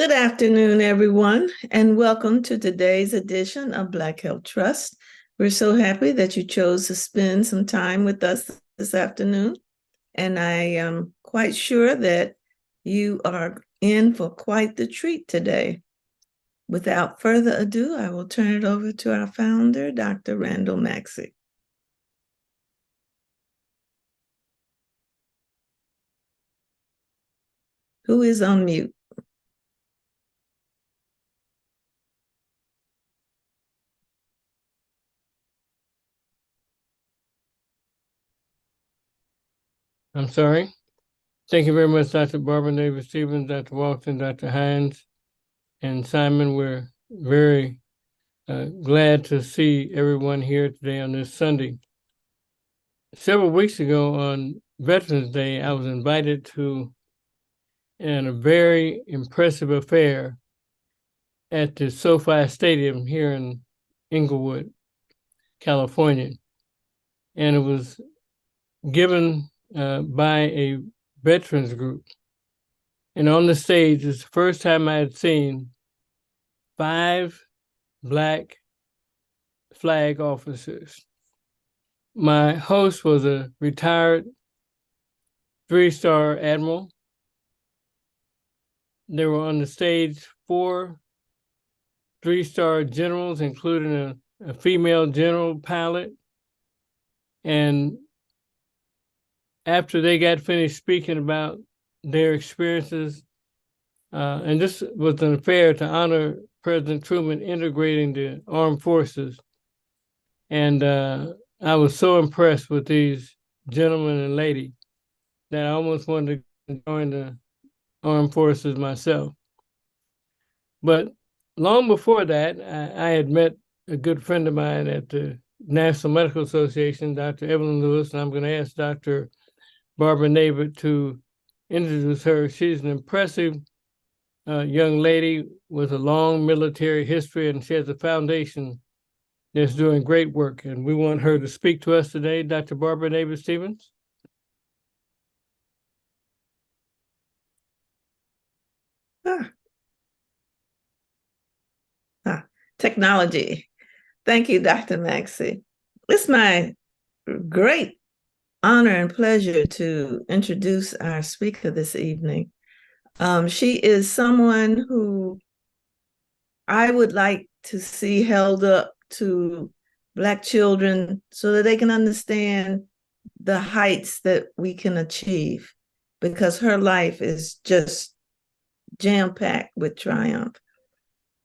Good afternoon, everyone, and welcome to today's edition of Black Health Trust. We're so happy that you chose to spend some time with us this afternoon, and I am quite sure that you are in for quite the treat today. Without further ado, I will turn it over to our founder, Dr. Randall Maxey. Who is on mute? I'm sorry. Thank you very much, Dr. Barbara Davis-Stevens, Dr. Walton, Dr. Hines, and Simon. We're very glad to see everyone here today on this Sunday. Several weeks ago on Veterans Day, I was invited to a very impressive affair at the SoFi Stadium here in Inglewood, California. And it was given by a veterans group. And on the stage, it's the first time I had seen 5 Black flag officers. My host was a retired 3-star admiral. There were on the stage 4 3-star generals, including a female general pilot. And after they got finished speaking about their experiences, and this was an affair to honor President Truman integrating the armed forces. And I was so impressed with these gentlemen and lady that I almost wanted to join the armed forces myself. But long before that, I had met a good friend of mine at the National Medical Association, Dr. Evelyn Lewis, and I'm going to ask Dr. Barbara Nabert to introduce her. She's an impressive young lady with a long military history, and she has a foundation that's doing great work. And we want her to speak to us today. Dr. Barbara Nabert-Stevens. Technology. Thank you, Dr. Maxey. It's my great honor and pleasure to introduce our speaker this evening. She is someone who I would like to see held up to Black children so that they can understand the heights that we can achieve, because her life is just jam-packed with triumph.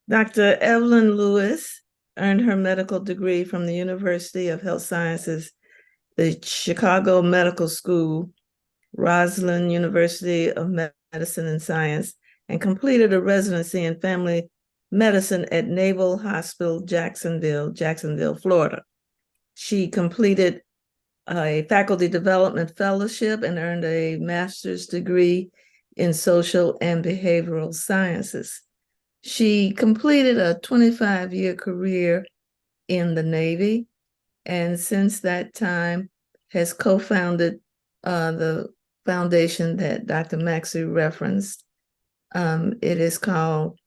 Dr. Evelyn Lewis earned her medical degree from the University of Health Sciences, the Chicago Medical School, Roslin University of Medicine and Science, and completed a residency in family medicine at Naval Hospital, Jacksonville, Florida. She completed a faculty development fellowship and earned a master's degree in social and behavioral sciences. She completed a 25-year career in the Navy, and since that time has co-founded the foundation that Dr. Maxey referenced. It is called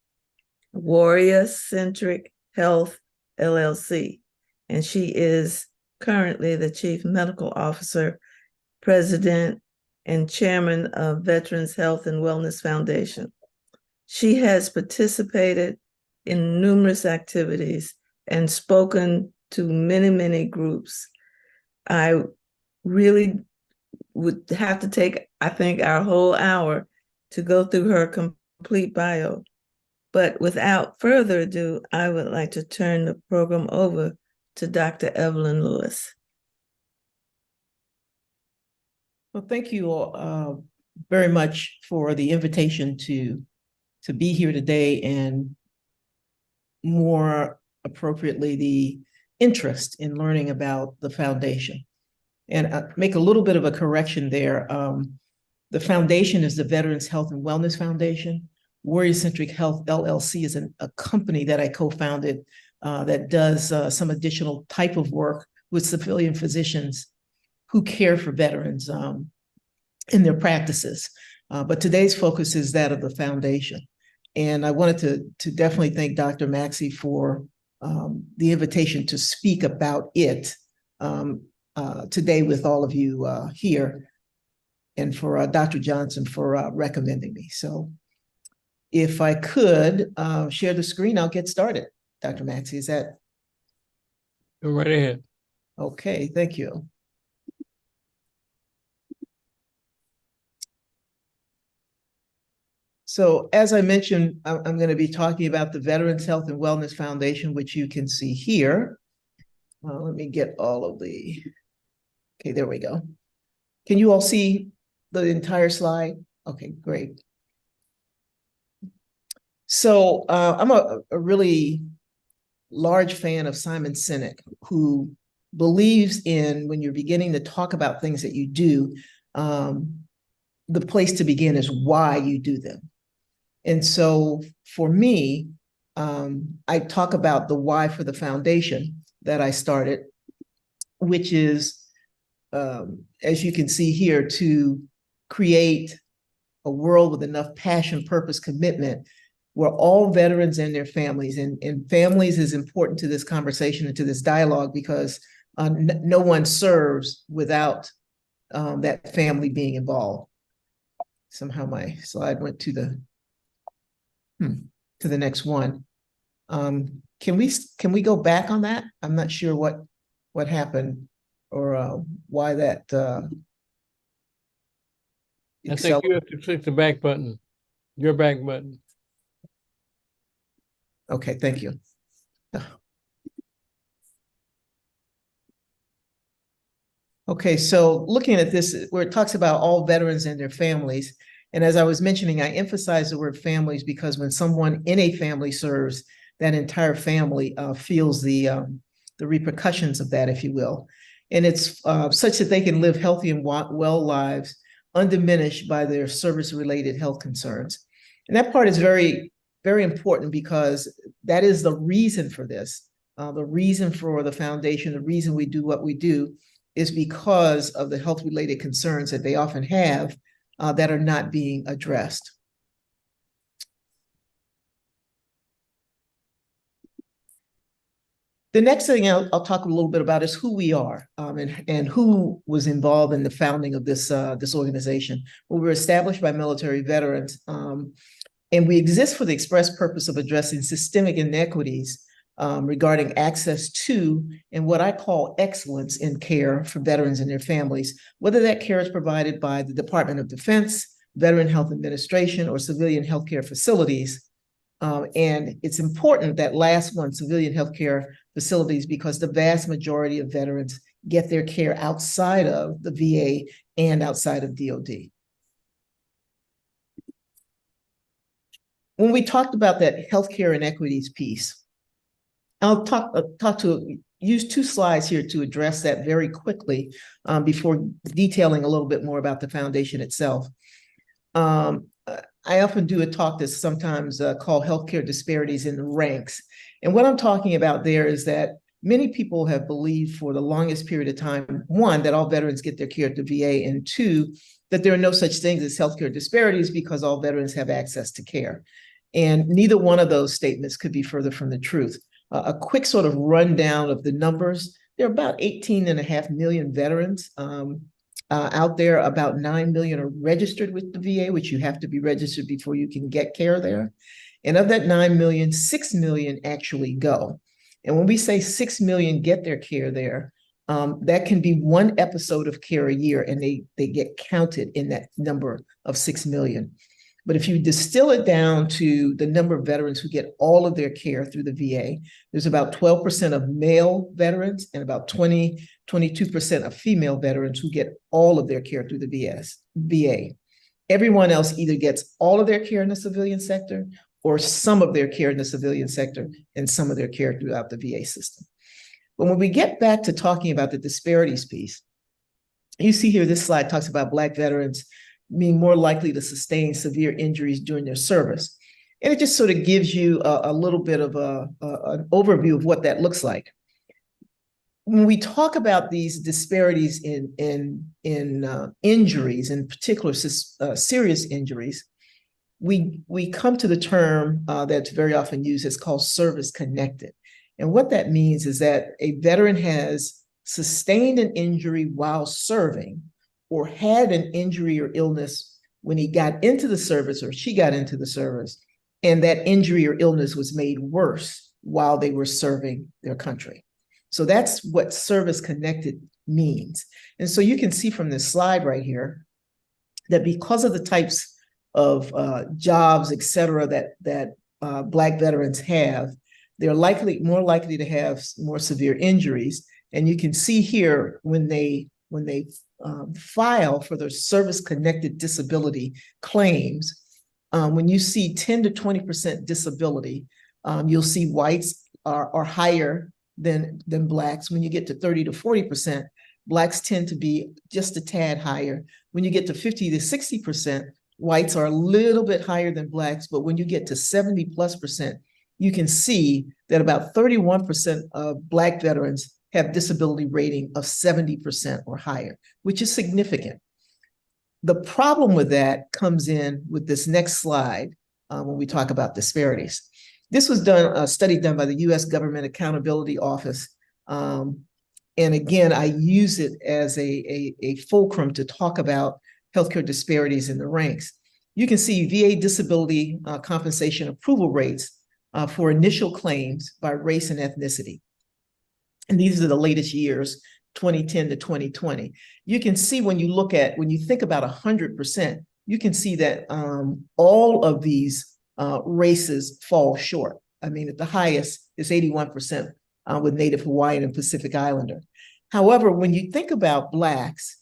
Warrior Centric Health, LLC, and she is currently the Chief Medical Officer, President, and Chairman of Veterans Health and Wellness Foundation. She has participated in numerous activities and spoken to many, many groups. I really would have to take, I think, our whole hour to go through her complete bio. But without further ado, I would like to turn the program over to Dr. Evelyn Lewis. Well, thank you all very much for the invitation to be here today, and more appropriately, the interest in learning about the foundation. And make a little bit of a correction there. The foundation is the Veterans Health and Wellness Foundation. Warrior Centric Health LLC is a company that I co-founded that does some additional type of work with civilian physicians who care for veterans in their practices. But today's focus is that of the foundation. And I wanted to definitely thank Dr. Maxey for the invitation to speak about it today with all of you here, and for Dr. Johnson for recommending me. So if I could share the screen, I'll get started. Dr. Maxey, is that? Go right ahead. Okay, thank you. So as I mentioned, I'm going to be talking about the Veterans Health and Wellness Foundation, which you can see here. Let me get all of the, okay, there we go. Can you all see the entire slide? Okay, great. So I'm a really large fan of Simon Sinek, who believes in, when you're beginning to talk about things that you do, the place to begin is why you do them. And so for me, I talk about the why for the foundation that I started, which is, as you can see here, to create a world with enough passion, purpose, commitment, where all veterans and their families, and families is important to this conversation and to this dialogue, because no one serves without that family being involved. Somehow my slide went to the next one. Can we go back on that? I'm not sure what happened or why that. I think you have to click the back button, your back button. Okay, thank you. Okay, so looking at this, where it talks about all veterans and their families, and as I was mentioning, I emphasize the word families because when someone in a family serves, that entire family feels the repercussions of that, if you will. And it's such that they can live healthy and well lives undiminished by their service-related health concerns. And that part is very, very important, because that is the reason for this. The reason for the foundation, the reason we do what we do, is because of the health-related concerns that they often have that are not being addressed. The next thing I'll talk a little bit about is who we are and who was involved in the founding of this organization. Well, we were established by military veterans, and we exist for the express purpose of addressing systemic inequities regarding access to and what I call excellence in care for veterans and their families, whether that care is provided by the Department of Defense, Veteran Health Administration, or civilian healthcare facilities. And it's important, that last one, civilian healthcare facilities, because the vast majority of veterans get their care outside of the VA and outside of DOD. When we talked about that healthcare inequities piece, I'll use two slides here to address that very quickly before detailing a little bit more about the foundation itself. I often do a talk that's sometimes called Healthcare Disparities in the Ranks. And what I'm talking about there is that many people have believed for the longest period of time, one, that all veterans get their care at the VA, and two, that there are no such things as healthcare disparities because all veterans have access to care. And neither one of those statements could be further from the truth. A quick sort of rundown of the numbers. There are about 18.5 million veterans out there. About 9 million are registered with the VA, which you have to be registered before you can get care there. And of that 9 million, 6 million actually go. And when we say 6 million get their care there, that can be one episode of care a year, and they get counted in that number of 6 million. But if you distill it down to the number of veterans who get all of their care through the VA, there's about 12% of male veterans and about 22% of female veterans who get all of their care through the VA. Everyone else either gets all of their care in the civilian sector or some of their care in the civilian sector and some of their care throughout the VA system. But when we get back to talking about the disparities piece, you see here, this slide talks about Black veterans being more likely to sustain severe injuries during their service. And it just sort of gives you a little bit of an overview of what that looks like. When we talk about these disparities in injuries, in particular serious injuries, we come to the term that's very often used. It's called service connected. And what that means is that a veteran has sustained an injury while serving, or had an injury or illness when he got into the service or she got into the service, and that injury or illness was made worse while they were serving their country. So that's what service connected means. And so you can see from this slide right here that because of the types of jobs, et cetera, that Black veterans have, they're more likely to have more severe injuries. And you can see here when they file for their service-connected disability claims, when you see 10 to 20% disability, you'll see whites are higher than Blacks. When you get to 30 to 40%, Blacks tend to be just a tad higher. When you get to 50 to 60%, whites are a little bit higher than Blacks, but when you get to 70+%, you can see that about 31% of Black veterans have disability rating of 70% or higher, which is significant. The problem with that comes in with this next slide when we talk about disparities. This was a study done by the U.S. Government Accountability Office. And again, I use it as a fulcrum to talk about healthcare disparities in the ranks. You can see VA disability compensation approval rates for initial claims by race and ethnicity. And these are the latest years, 2010 to 2020. You can see when you think about 100%, you can see that all of these races fall short. I mean, at the highest is 81% with Native Hawaiian and Pacific Islander. However, when you think about Blacks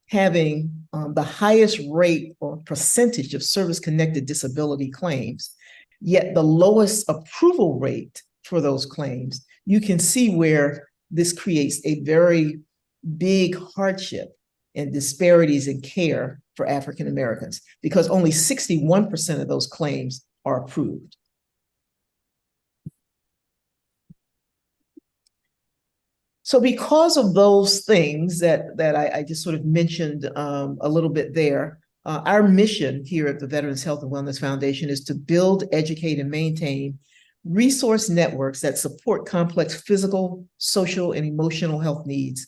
having the highest rate or percentage of service-connected disability claims, yet the lowest approval rate for those claims, you can see where this creates a very big hardship and disparities in care for African Americans, because only 61% of those claims are approved. So because of those things that I just sort of mentioned a little bit there, our mission here at the Veterans Health and Wellness Foundation is to build, educate, and maintain resource networks that support complex physical, social, and emotional health needs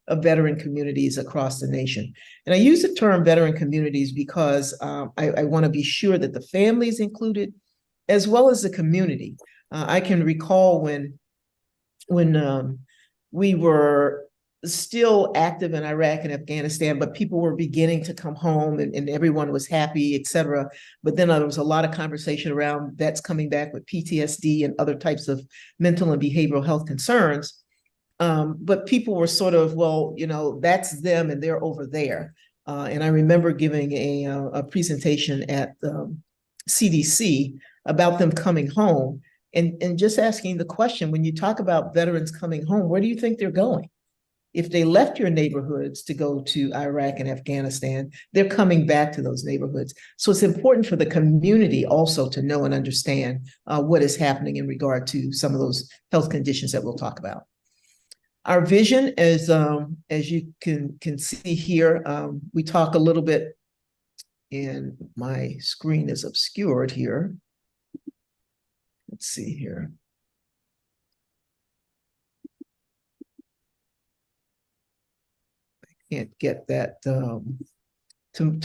of veteran communities across the nation. And I use the term veteran communities because I want to be sure that the family is included, as well as the community. I can recall when we were still active in Iraq and Afghanistan, but people were beginning to come home and everyone was happy, et cetera. But then there was a lot of conversation around vets coming back with PTSD and other types of mental and behavioral health concerns. But people were sort of, well, you know, that's them and they're over there. And I remember giving a presentation at CDC about them coming home and just asking the question, when you talk about veterans coming home, where do you think they're going? If they left your neighborhoods to go to Iraq and Afghanistan, they're coming back to those neighborhoods. So it's important for the community also to know and understand what is happening in regard to some of those health conditions that we'll talk about. Our vision is, as you can see here, we talk a little bit, and my screen is obscured here. Let's see here. Can't get that to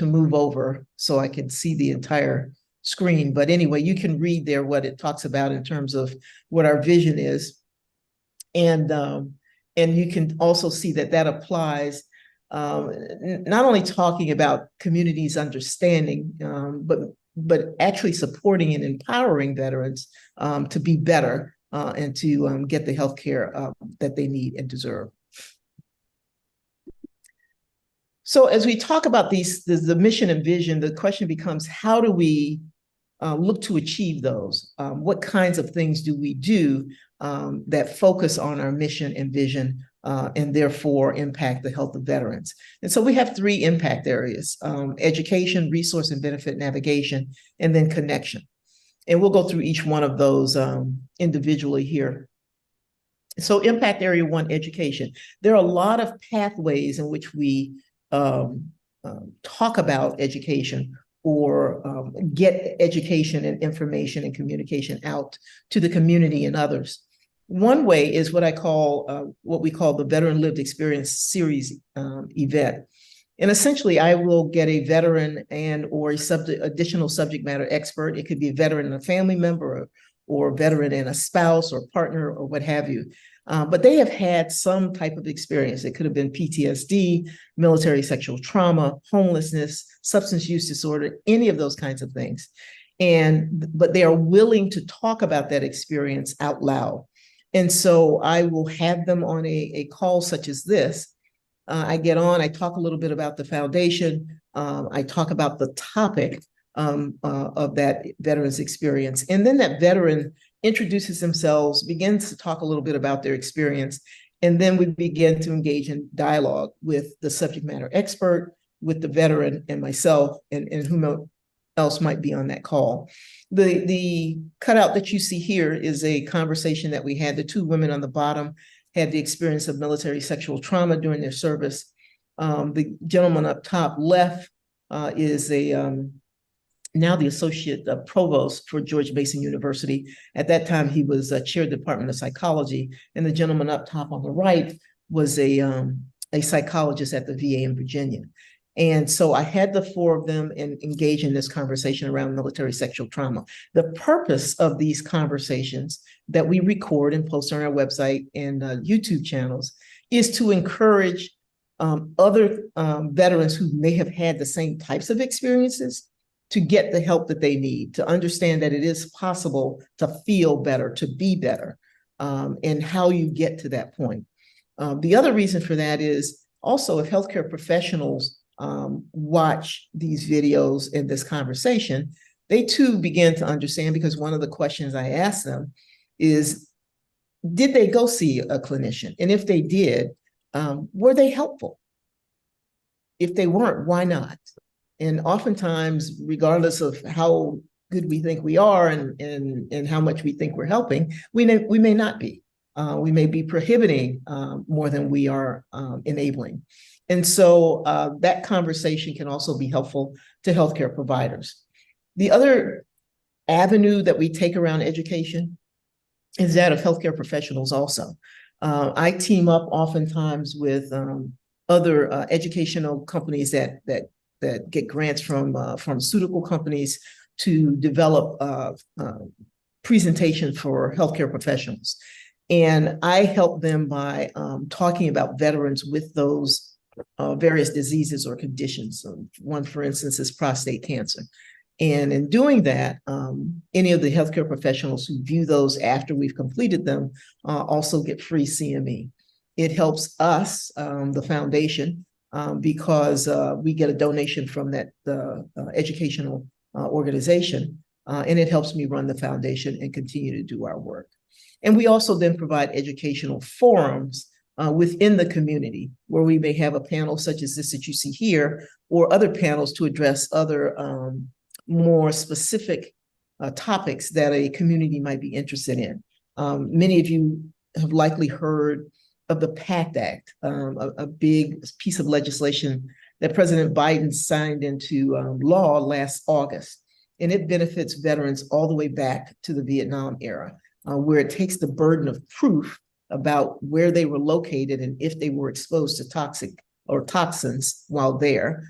move over so I can see the entire screen. But anyway, you can read there what it talks about in terms of what our vision is. And you can also see that that applies not only talking about communities understanding, but actually supporting and empowering veterans to be better and to get the healthcare that they need and deserve. So as we talk about the mission and vision, the question becomes, how do we look to achieve those? What kinds of things do we do that focus on our mission and vision and therefore impact the health of veterans? And so we have three impact areas: education, resource and benefit navigation, and then connection. And we'll go through each one of those individually here. So impact area one, education. There are a lot of pathways in which we talk about education get education and information and communication out to the community and others. One way is what we call the Veteran Lived Experience Series event. And essentially, I will get a veteran or additional subject matter expert. It could be a veteran and a family member, or a veteran and a spouse or partner or what have you. But they have had some type of experience. It could have been PTSD, military sexual trauma, homelessness, substance use disorder, any of those kinds of things. But they are willing to talk about that experience out loud. And so I will have them on a call such as this. I get on, I talk a little bit about the foundation. I talk about the topic of that veteran's experience. And then that veteran introduces themselves, begins to talk a little bit about their experience. And then we begin to engage in dialogue with the subject matter expert, with the veteran and myself, and whom else might be on that call. The cutout that you see here is a conversation that we had. The two women on the bottom had the experience of military sexual trauma during their service. The gentleman up top left is now the associate provost for George Mason University. At that time, he was chair of the Department of Psychology. And the gentleman up top on the right was a psychologist at the VA in Virginia. And so I had the four of them engage in this conversation around military sexual trauma. The purpose of these conversations that we record and post on our website and YouTube channels is to encourage other veterans who may have had the same types of experiences to get the help that they need, to understand that it is possible to feel better, to be better, and how you get to that point. The other reason for that is also if healthcare professionals watch these videos in this conversation, they too begin to understand, because one of the questions I ask them is, did they go see a clinician? And if they did, were they helpful? If they weren't, why not? And oftentimes, regardless of how good we think we are and how much we think we're helping, we may not be. We may be prohibiting more than we are enabling. And so that conversation can also be helpful to healthcare providers. The other avenue that we take around education is that of healthcare professionals also. I team up oftentimes with other educational companies that get grants from pharmaceutical companies to develop presentations for healthcare professionals. And I help them by talking about veterans with those various diseases or conditions. So one, for instance, is prostate cancer. And in doing that, any of the healthcare professionals who view those after we've completed them also get free CME. It helps us, the foundation, because we get a donation from that educational organization, and it helps me run the foundation and continue to do our work. And we also then provide educational forums within the community, where we may have a panel such as this that you see here, or other panels to address other more specific topics that a community might be interested in. Many of you have likely heard of the PACT Act, a big piece of legislation that President Biden signed into law last August. And it benefits veterans all the way back to the Vietnam era, where it takes the burden of proof about where they were located and if they were exposed to toxins while there.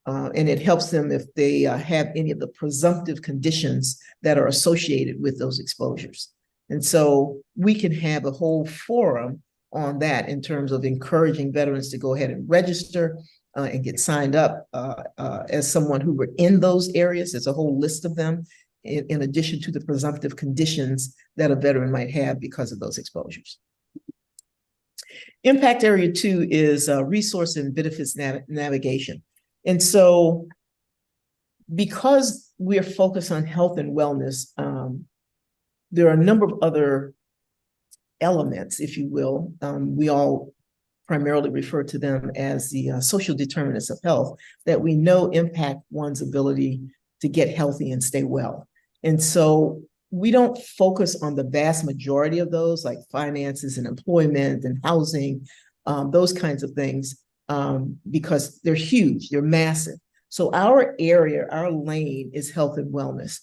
And it helps them if they have any of the presumptive conditions that are associated with those exposures. And so we can have a whole forum on that in terms of encouraging veterans to go ahead and register and get signed up as someone who were in those areas. There's a whole list of them, in addition to the presumptive conditions that a veteran might have because of those exposures. Impact Area 2 is resource and benefits navigation. And so because we're focused on health and wellness, there are a number of other elements, if you will. We all primarily refer to them as the social determinants of health that we know impact one's ability to get healthy and stay well. And so we don't focus on the vast majority of those, like finances and employment and housing, those kinds of things, because they're huge, they're massive. So our area, our lane is health and wellness.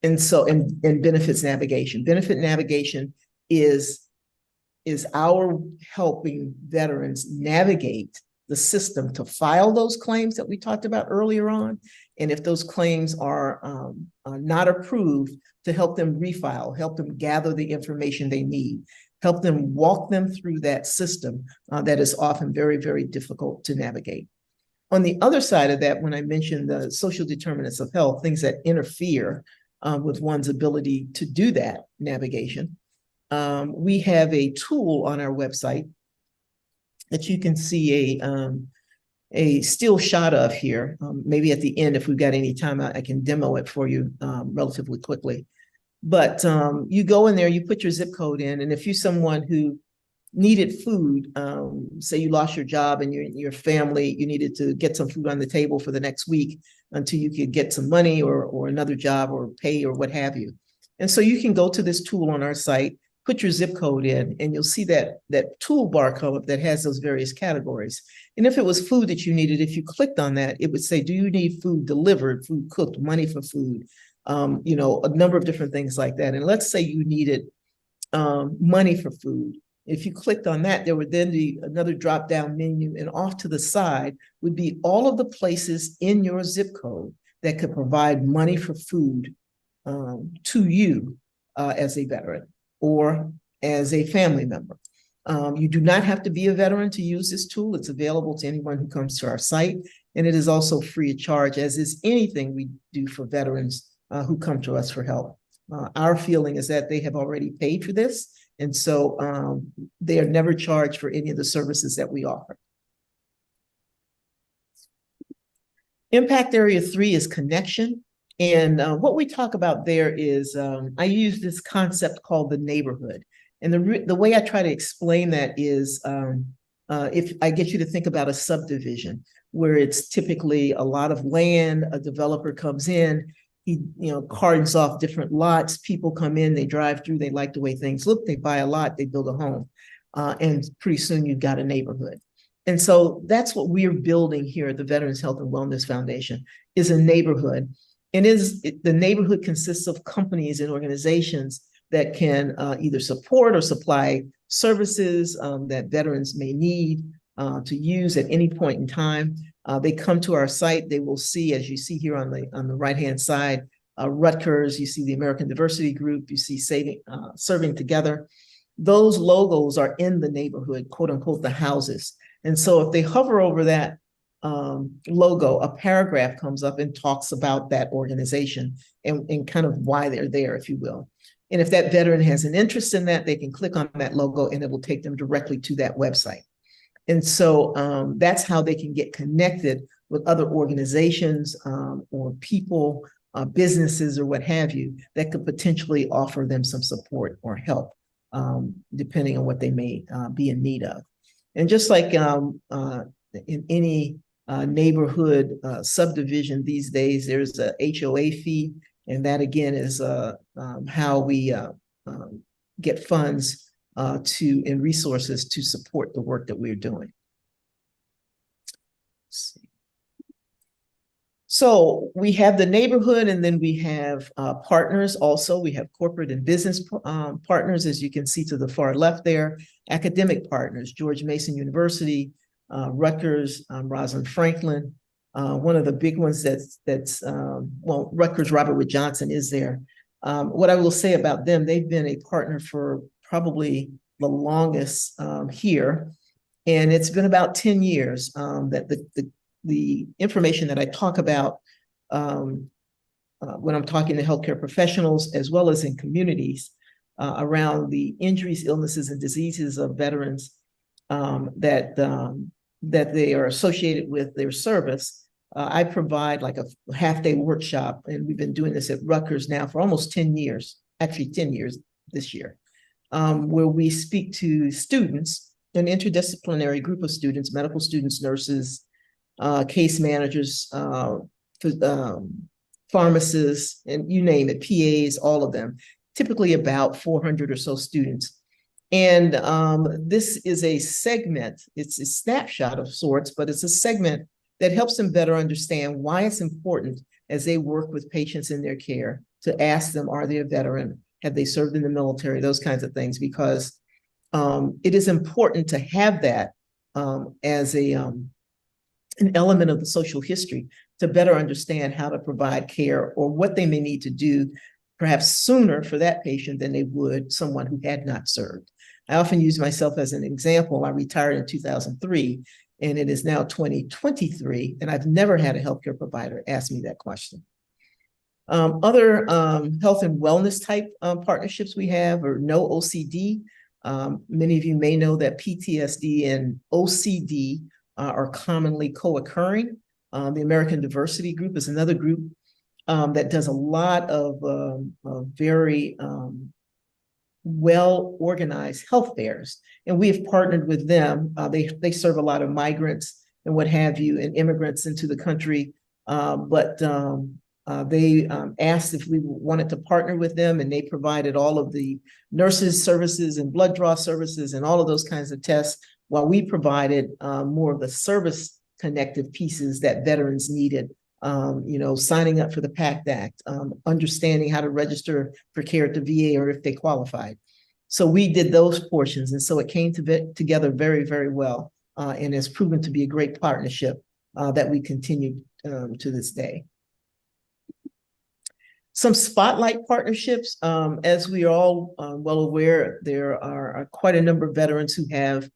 And so, and benefits navigation. Benefit navigation is our helping veterans navigate the system to file those claims that we talked about earlier on. And if those claims are not approved, to help them refile, help them gather the information they need, help them walk them through that system that is often very, very difficult to navigate. On the other side of that, when I mentioned the social determinants of health, things that interfere with one's ability to do that navigation, we have a tool on our website that you can see a still shot of here. Maybe at the end, if we've got any time, I can demo it for you relatively quickly. But you go in there, you put your zip code in, and if you're someone who needed food, say you lost your job and your family, you needed to get some food on the table for the next week until you could get some money or another job or pay or what have you. And so you can go to this tool on our site, put your zip code in, and you'll see that toolbar come up that has those various categories. And if it was food that you needed, if you clicked on that, it would say, do you need food delivered, food cooked, money for food, you know, a number of different things like that. And let's say you needed money for food. If you clicked on that, there would then be another drop-down menu, and off to the side would be all of the places in your zip code that could provide money for food to you as a veteran or as a family member. You do not have to be a veteran to use this tool. It's available to anyone who comes to our site, and it is also free of charge, as is anything we do for veterans who come to us for help. Our feeling is that they have already paid for this, and so they are never charged for any of the services that we offer. Impact Area 3 is connection. And what we talk about there is, I use this concept called the neighborhood. And the way I try to explain that is, if I get you to think about a subdivision where it's typically a lot of land, a developer comes in, he cordons off different lots, people come in, they drive through, they like the way things look, they buy a lot, they build a home, and pretty soon you've got a neighborhood. And so that's what we're building here at the Veterans Health and Wellness Foundation, is a neighborhood. And the neighborhood consists of companies and organizations that can either support or supply services that veterans may need to use at any point in time. They come to our site, they will see, as you see here on the right-hand side, Rutgers, you see the American Diversity Group, you see Serving Together. Those logos are in the neighborhood, quote unquote, the houses. And so if they hover over that logo, a paragraph comes up and talks about that organization and kind of why they're there, if you will. And if that veteran has an interest in that, they can click on that logo and it will take them directly to that website. And so that's how they can get connected with other organizations or people, businesses, or what have you, that could potentially offer them some support or help, depending on what they may be in need of. And just like in any neighborhood subdivision these days, there's a HOA fee, and that again is how we get funds and resources to support the work that we're doing. Let's see. So we have the neighborhood, and then we have partners also. We have corporate and business partners, as you can see to the far left there. Academic partners, George Mason University, Rutgers, Rosalind Franklin. One of the big ones that's well, Rutgers Robert Wood Johnson is there. What I will say about them, they've been a partner for probably the longest here. And it's been about 10 years that the information that I talk about when I'm talking to healthcare professionals, as well as in communities around the injuries, illnesses, and diseases of veterans that they are associated with their service. I provide like a half-day workshop, and we've been doing this at Rutgers now for almost 10 years, actually 10 years this year, where we speak to students, an interdisciplinary group of students, medical students, nurses, case managers, pharmacists, and you name it, PAs, all of them, typically about 400 or so students. And this is a segment, it's a snapshot of sorts, but it's a segment that helps them better understand why it's important as they work with patients in their care to ask them, are they a veteran? Have they served in the military? Those kinds of things, because it is important to have that as an element of the social history to better understand how to provide care or what they may need to do perhaps sooner for that patient than they would someone who had not served. I often use myself as an example. I retired in 2003, and it is now 2023, and I've never had a healthcare provider ask me that question. Other health and wellness type partnerships we have are No OCD. Many of you may know that PTSD and OCD are commonly co-occurring. The American Diversity Group is another group that does a lot of very well-organized health fairs, and we have partnered with them. They serve a lot of migrants and what have you, and immigrants into the country, but they asked if we wanted to partner with them, and they provided all of the nurses services and blood draw services and all of those kinds of tests, while we provided more of the service connective pieces that veterans needed. Signing up for the PACT Act, understanding how to register for care at the VA or if they qualified. So we did those portions, and so it came together very, very well, and has proven to be a great partnership that we continue to this day. Some spotlight partnerships, as we are all well aware, there are quite a number of veterans who have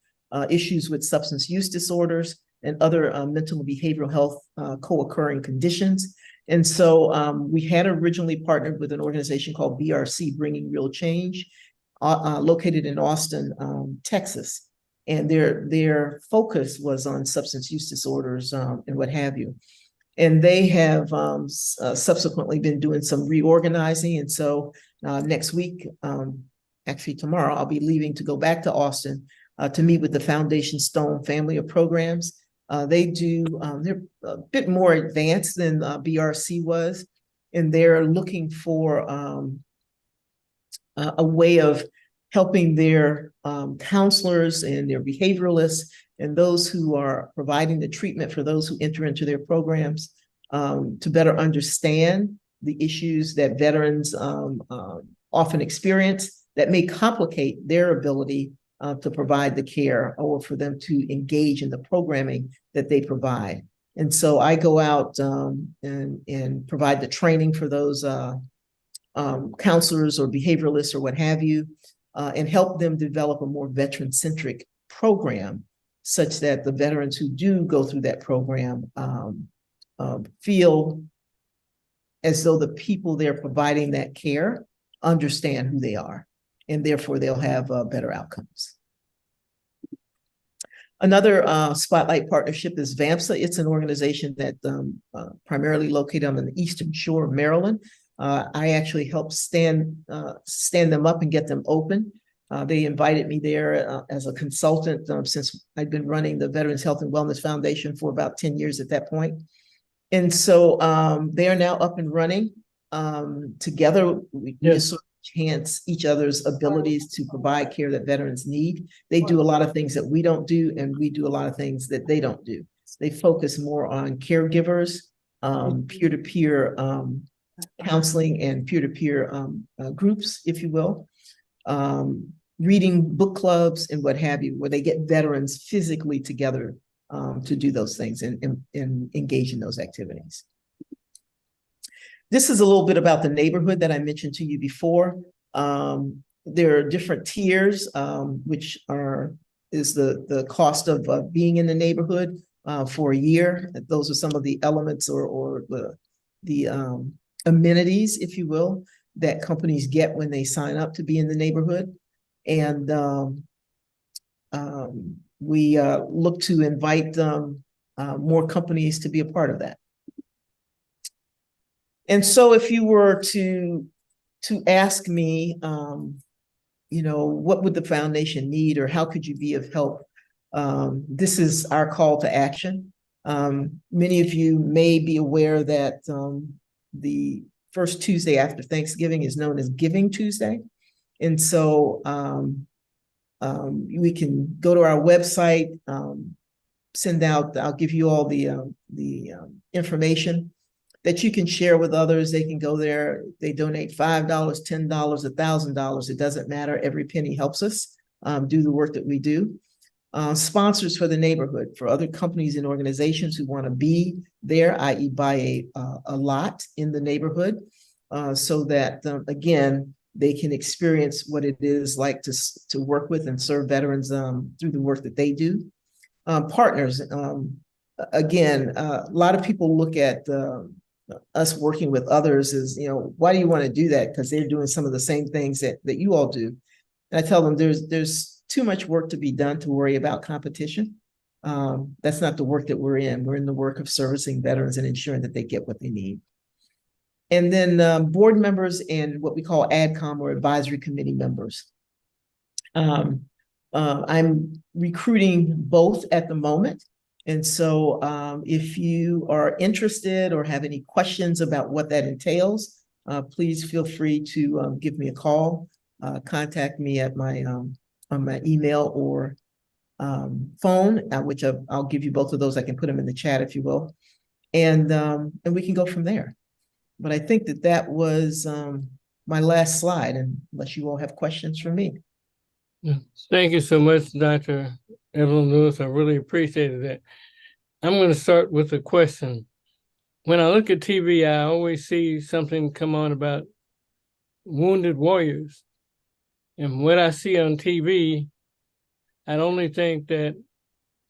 issues with substance use disorders and other mental and behavioral health co-occurring conditions. And so we had originally partnered with an organization called BRC, Bringing Real Change, located in Austin, Texas. And their focus was on substance use disorders and what have you. And they have subsequently been doing some reorganizing. And so next week, actually tomorrow, I'll be leaving to go back to Austin to meet with the Foundation Stone family of programs. They're a bit more advanced than BRC was, and they're looking for a way of helping their counselors and their behavioralists and those who are providing the treatment for those who enter into their programs to better understand the issues that veterans often experience that may complicate their ability to provide the care or for them to engage in the programming that they provide. And so I go out and provide the training for those counselors or behavioralists or what have you, and help them develop a more veteran-centric program such that the veterans who do go through that program feel as though the people they're providing that care understand who they are, and therefore they'll have better outcomes. Another spotlight partnership is VAMSA. It's an organization that primarily located on the Eastern Shore of Maryland. I actually helped stand them up and get them open. They invited me there as a consultant since I'd been running the Veterans Health and Wellness Foundation for about 10 years at that point. And so they are now up and running. Together, we just sort of enhance each other's abilities to provide care that veterans need. They do a lot of things that we don't do, and we do a lot of things that they don't do. They focus more on caregivers, peer-to-peer counseling and peer-to-peer groups, if you will, reading book clubs and what have you, where they get veterans physically together to do those things and engage in those activities. This is a little bit about the neighborhood that I mentioned to you before. There are different tiers, which is the cost of being in the neighborhood for a year. Those are some of the elements or the amenities, if you will, that companies get when they sign up to be in the neighborhood. And we look to invite more companies to be a part of that. And so if you were to ask me, what would the foundation need or how could you be of help? This is our call to action. Many of you may be aware that the first Tuesday after Thanksgiving is known as Giving Tuesday. And so we can go to our website send out, I'll give you all the information that you can share with others. They can go there. They donate $5, $10, $1,000. It doesn't matter. Every penny helps us do the work that we do. Sponsors for the neighborhood, for other companies and organizations who want to be there, i.e. buy a lot in the neighborhood, so that, again, they can experience what it is like to work with and serve veterans through the work that they do. Partners, again, a lot of people look at us working with others as, why do you want to do that? Because they're doing some of the same things that you all do. And I tell them there's too much work to be done to worry about competition. That's not the work that we're in. We're in the work of servicing veterans and ensuring that they get what they need. And then board members and what we call ADCOM, or advisory committee members. I'm recruiting both at the moment. And so if you are interested or have any questions about what that entails, please feel free to give me a call, contact me at my on my email or phone, which I'll give you both of those. I can put them in the chat if you will. And we can go from there. But I think that was my last slide, and unless you all have questions for me. Yeah. Thank you so much, Dr. Evelyn Lewis. I really appreciated that. I'm going to start with a question. When I look at TV, I always see something come on about wounded warriors. And what I see on TV, I only think that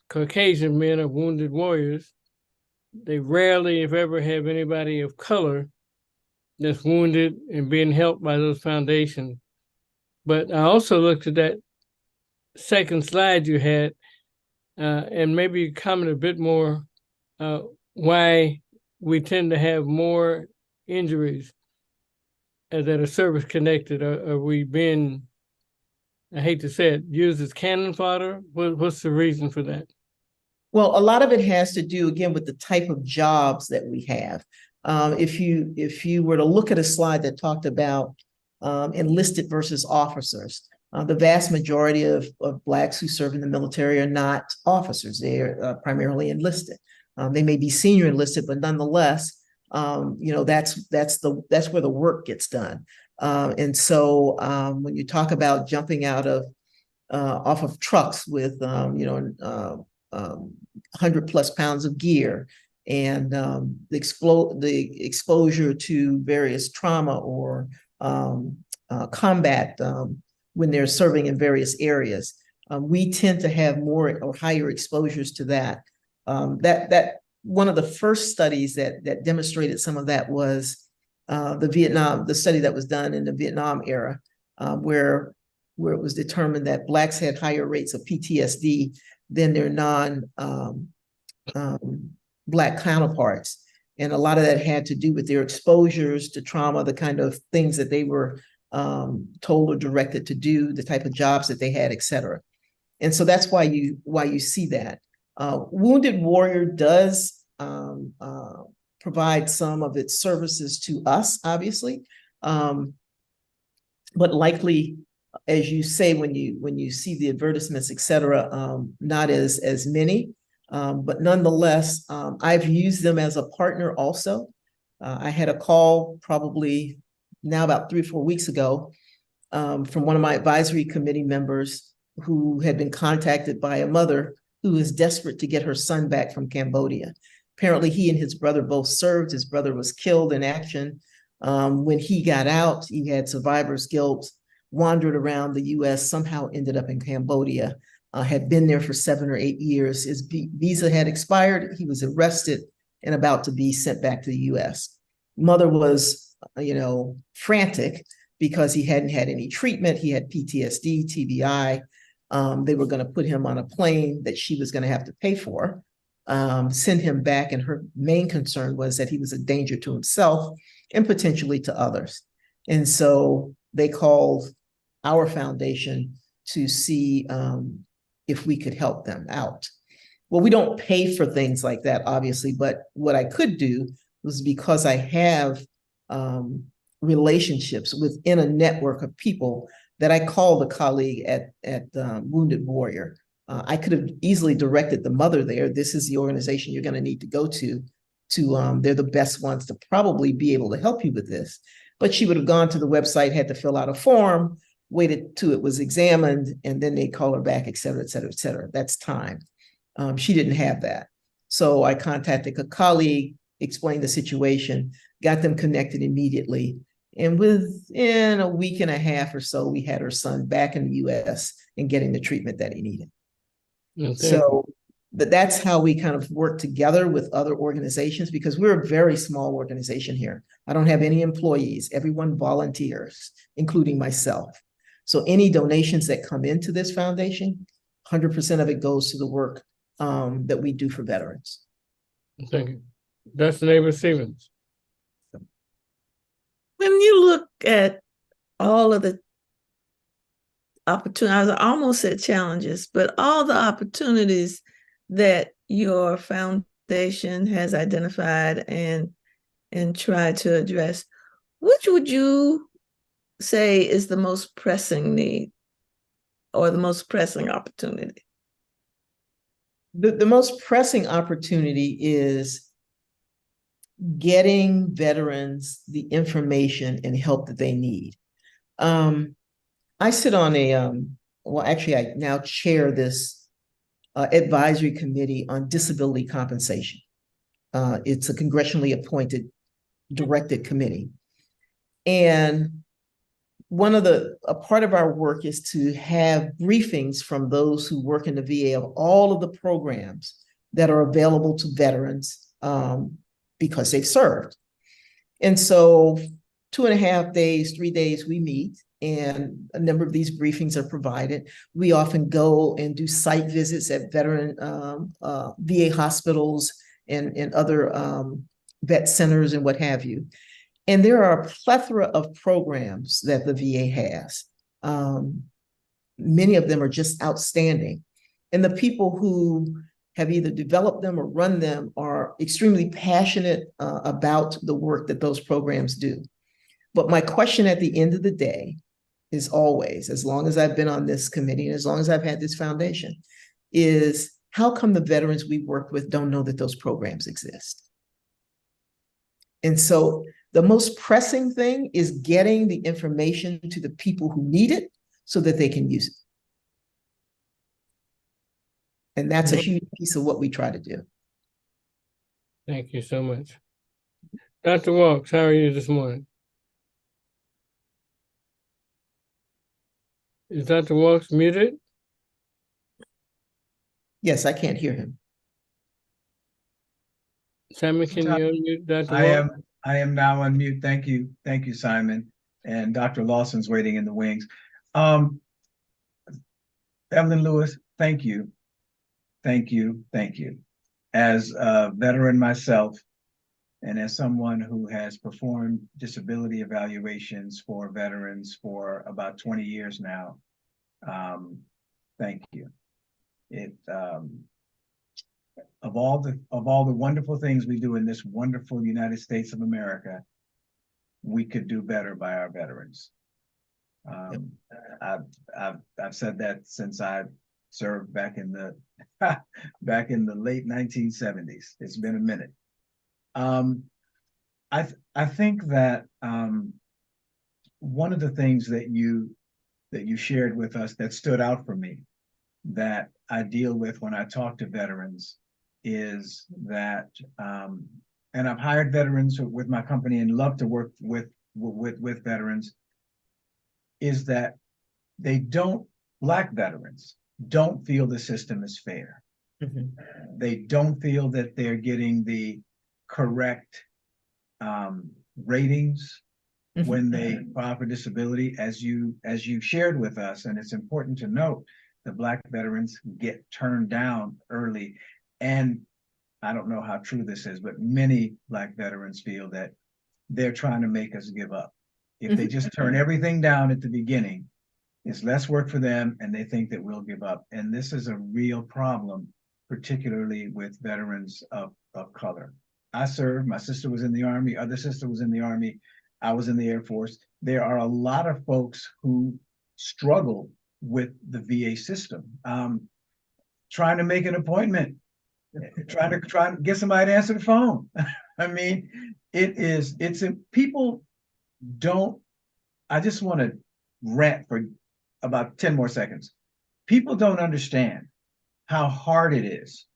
Caucasian men are wounded warriors. They rarely, if ever, have anybody of color that's wounded and being helped by those foundations. But I also looked at that second slide you had, and maybe comment a bit more why we tend to have more injuries that are service connected. Are we being, I hate to say it, used as cannon fodder? What's the reason for that? Well, a lot of it has to do, again, with the type of jobs that we have. If you were to look at a slide that talked about enlisted versus officers, the vast majority of Blacks who serve in the military are not officers. They are primarily enlisted. They may be senior enlisted, but nonetheless, that's where the work gets done. And so when you talk about jumping out of off of trucks with 100+ pounds of gear, and the exposure to various trauma or combat when they're serving in various areas, we tend to have more or higher exposures to that. That one of the first studies that demonstrated some of that was the study that was done in the Vietnam era, where it was determined that Blacks had higher rates of PTSD than their Black counterparts. And a lot of that had to do with their exposures to trauma, the kind of things that they were told or directed to do, the type of jobs that they had, et cetera. And so that's why you see that. Wounded Warrior does provide some of its services to us, obviously, but likely, as you say, when you see the advertisements, et cetera, not as many. But nonetheless, I've used them as a partner also. I had a call probably now about 3 or 4 weeks ago from one of my advisory committee members who had been contacted by a mother who is desperate to get her son back from Cambodia. Apparently, he and his brother both served. His brother was killed in action. When he got out, he had survivor's guilt, wandered around the US, somehow ended up in Cambodia. Had been there for 7 or 8 years. His visa had expired. He was arrested and about to be sent back to the US. Mother was, frantic because he hadn't had any treatment. He had PTSD, TBI. They were going to put him on a plane that she was going to have to pay for, send him back. And her main concern was that he was a danger to himself and potentially to others. And so they called our foundation to see if we could help them out. Well, we don't pay for things like that, obviously, but what I could do was, because I have relationships within a network of people, that I called a colleague at Wounded Warrior I could have easily directed the mother there. This is the organization you're going to need to go to. They're the best ones to probably be able to help you with this. But she would have gone to the website, had to fill out a form, waited till it was examined, and then they'd call her back, et cetera, et cetera, et cetera. That's time. She didn't have that. So I contacted a colleague, explained the situation, got them connected immediately. And within a week and a half or so, we had her son back in the US and getting the treatment that he needed. Okay. So that's how we kind of work together with other organizations, because we're a very small organization here. I don't have any employees. Everyone volunteers, including myself. So any donations that come into this foundation, 100% of it goes to the work that we do for veterans. Thank you. That's Neighbor Stevens. When you look at all of the opportunities, I almost said challenges, but all the opportunities that your foundation has identified and tried to address, which would you say is the most pressing need or the most pressing opportunity? The most pressing opportunity is getting veterans the information and help that they need. I sit on well, actually, I now chair this advisory committee on disability compensation. It's a congressionally appointed, directed committee. And a part of our work is to have briefings from those who work in the VA of all of the programs that are available to veterans because they've served. And so 2.5 days, 3 days, we meet, and a number of these briefings are provided. We often go and do site visits at veteran VA hospitals and other vet centers and what have you. And there are a plethora of programs that the VA has. Many of them are just outstanding. And the people who have either developed them or run them are extremely passionate about the work that those programs do. But my question at the end of the day is always, as long as I've been on this committee and as long as I've had this foundation, is how come the veterans we work with don't know that those programs exist? And so the most pressing thing is getting the information to the people who need it so that they can use it. And that's a huge piece of what we try to do. Thank you so much. Dr. Walks, how are you this morning? Is Dr. Walks muted? Yes, I can't hear him. Simon, can you unmute Dr. Walks? I am now on mute. Thank you. Thank you, Simon. And Dr. Lawson's waiting in the wings. Evelyn Lewis, thank you. Thank you. Thank you. As a veteran myself, and as someone who has performed disability evaluations for veterans for about 20 years now, thank you. Of all the wonderful things we do in this wonderful United States of America, we could do better by our veterans. I've said that since I served back in the late 1970s. It's been a minute. I think that one of the things that you shared with us that stood out for me, that I deal with when I talk to veterans, is that, and I've hired veterans with my company and love to work with veterans, is that Black veterans don't feel the system is fair. Mm-hmm. They don't feel that they're getting the correct ratings mm-hmm. when they file for disability, as you shared with us. And it's important to note that Black veterans get turned down early. And I don't know how true this is, but many Black veterans feel that they're trying to make us give up. If they just turn everything down at the beginning, it's less work for them and they think that we'll give up. And this is a real problem, particularly with veterans of color. I served, my sister was in the Army, other sister was in the Army, I was in the Air Force. There are a lot of folks who struggle with the VA system. trying to make an appointment, trying to get somebody to answer the phone. I mean, people don't, I just want to rant for about 10 more seconds. People don't understand how hard it is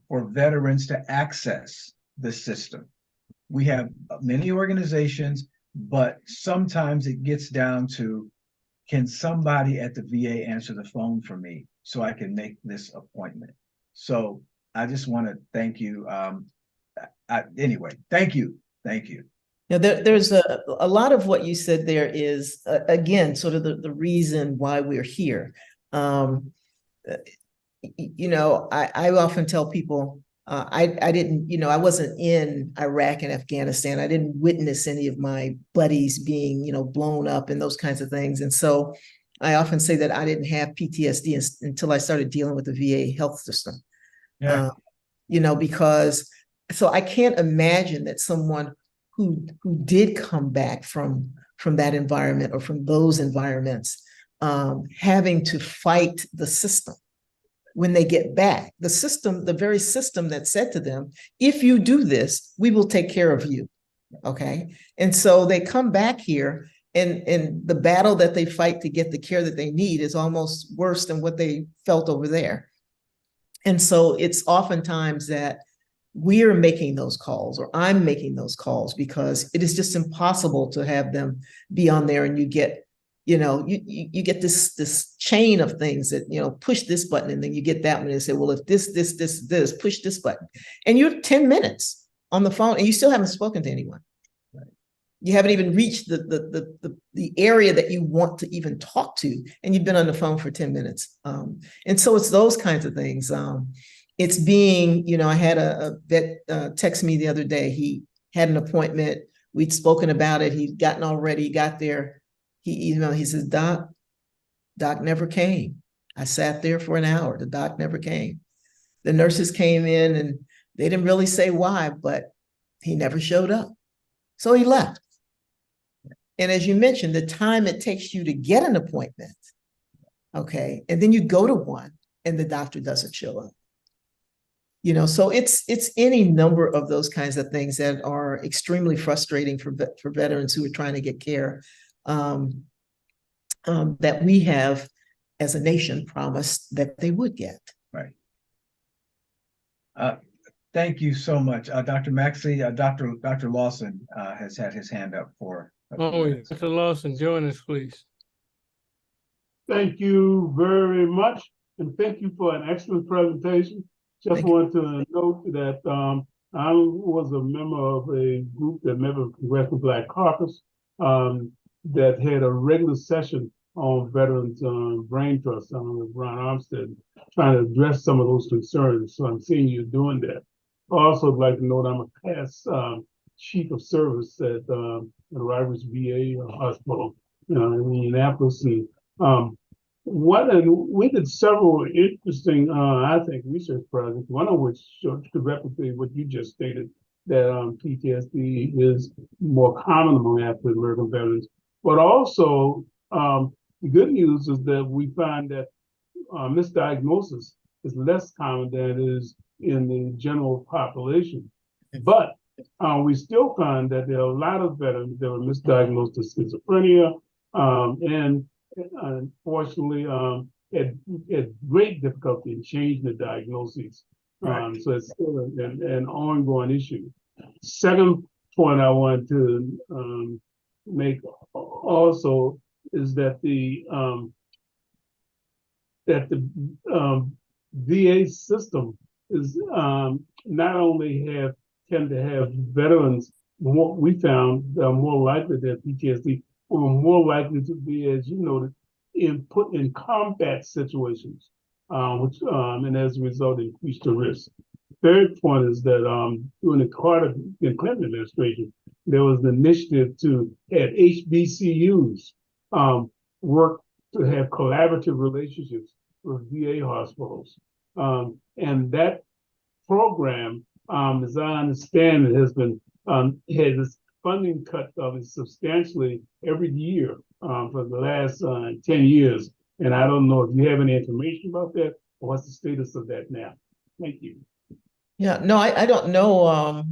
for veterans to access the system. We have many organizations, but sometimes it gets down to, can somebody at the VA answer the phone for me so I can make this appointment? So I just want to thank you. Anyway, thank you. Thank you. Now, there's a lot of what you said there is, again, sort of the reason why we're here. You know, I often tell people, I didn't, you know, I wasn't in Iraq and Afghanistan. I didn't witness any of my buddies being, you know, blown up and those kinds of things. And so I often say that I didn't have PTSD until I started dealing with the VA health system. Yeah. You know, because so I can't imagine that someone who did come back from that environment or from those environments, having to fight the system when they get back. The system, the very system that said to them, if you do this, we will take care of you. Okay. And so they come back here, and the battle that they fight to get the care that they need is almost worse than what they felt over there. And so it's oftentimes that we're making those calls, or I'm making those calls, because it is just impossible to have them be on there, and you get, you know, you get this chain of things that, you know, push this button, and then you get that one and say, well, if this, push this button. And you're 10 minutes on the phone and you still haven't spoken to anyone. Right. You haven't even reached the area that you want to even talk to, and you've been on the phone for 10 minutes. And so it's those kinds of things. It's being, you know, I had a vet text me the other day. He had an appointment. We'd spoken about it. He'd gotten all ready. He got there. He says, Doc never came. I sat there for an hour. The doc never came. The nurses came in and they didn't really say why, but he never showed up. So he left. And as you mentioned, the time it takes you to get an appointment, okay, and then you go to one and the doctor doesn't show up. You know, so it's any number of those kinds of things that are extremely frustrating for veterans who are trying to get care. That we have, as a nation, promised that they would get. Right. Thank you so much, Dr. Maxey. Dr. Lawson has had his hand up for. Dr. Lawson, join us, please. Thank you very much, and thank you for an excellent presentation. Just want to note that I was a member of a group that met with Congressional Black Caucus that had a regular session on veterans brain trust with Ron Armstead, trying to address some of those concerns. So I'm seeing you doing that. I also would like to note I'm a past chief of service at the Rivers VA Hospital in Indianapolis. And we did several interesting, I think, research projects, one of which could replicate what you just stated, that PTSD is more common among African American veterans. But also, the good news is that we find that misdiagnosis is less common than it is in the general population. But we still find that there are a lot of veterans that were misdiagnosed with schizophrenia, and unfortunately had great difficulty in changing the diagnoses. Right. So it's still an ongoing issue. Second point I want to make also is that the VA system is not only tend to have veterans, what we found are more likely to have PTSD, or more likely to be, as you noted, put in combat situations, which and as a result increase the risk. Third point is that during the Carter and Clinton administration, there was an initiative to have HBCUs work to have collaborative relationships with VA hospitals. And that program, as I understand it, has been had its funding cut of it substantially every year for the last 10 years. And I don't know if you have any information about that, or what's the status of that now? Thank you. Yeah, no, I don't know,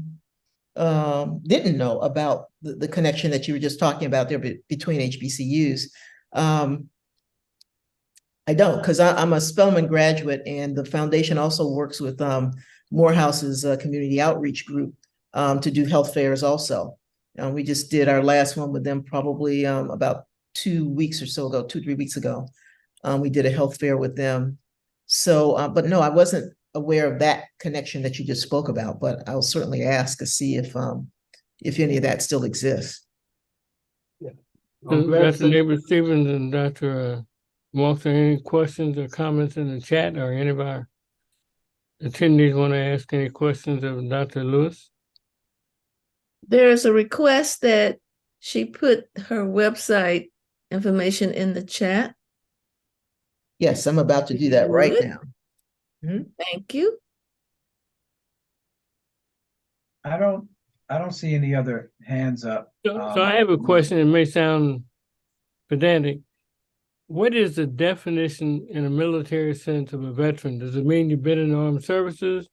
didn't know about the connection that you were just talking about there between HBCUs. I don't, because I'm a Spelman graduate, and the foundation also works with Morehouse's community outreach group to do health fairs also. We just did our last one with them probably about 2 weeks or so ago, 2-3 weeks ago. We did a health fair with them. So, but no, I wasn't aware of that connection that you just spoke about, but I'll certainly ask to see if any of that still exists. I'm glad to Dr. say- Neighbor Stevens and Dr. Walker, any questions or comments in the chat, or any of our attendees want to ask any questions of Dr. Lewis? There is a request that she put her website information in the chat. Yes, I'm about to do that right Good. now. Thank you. I don't see any other hands up. So I have a question. It may sound pedantic. What is the definition in a military sense of a veteran? Does it mean you've been in the armed services?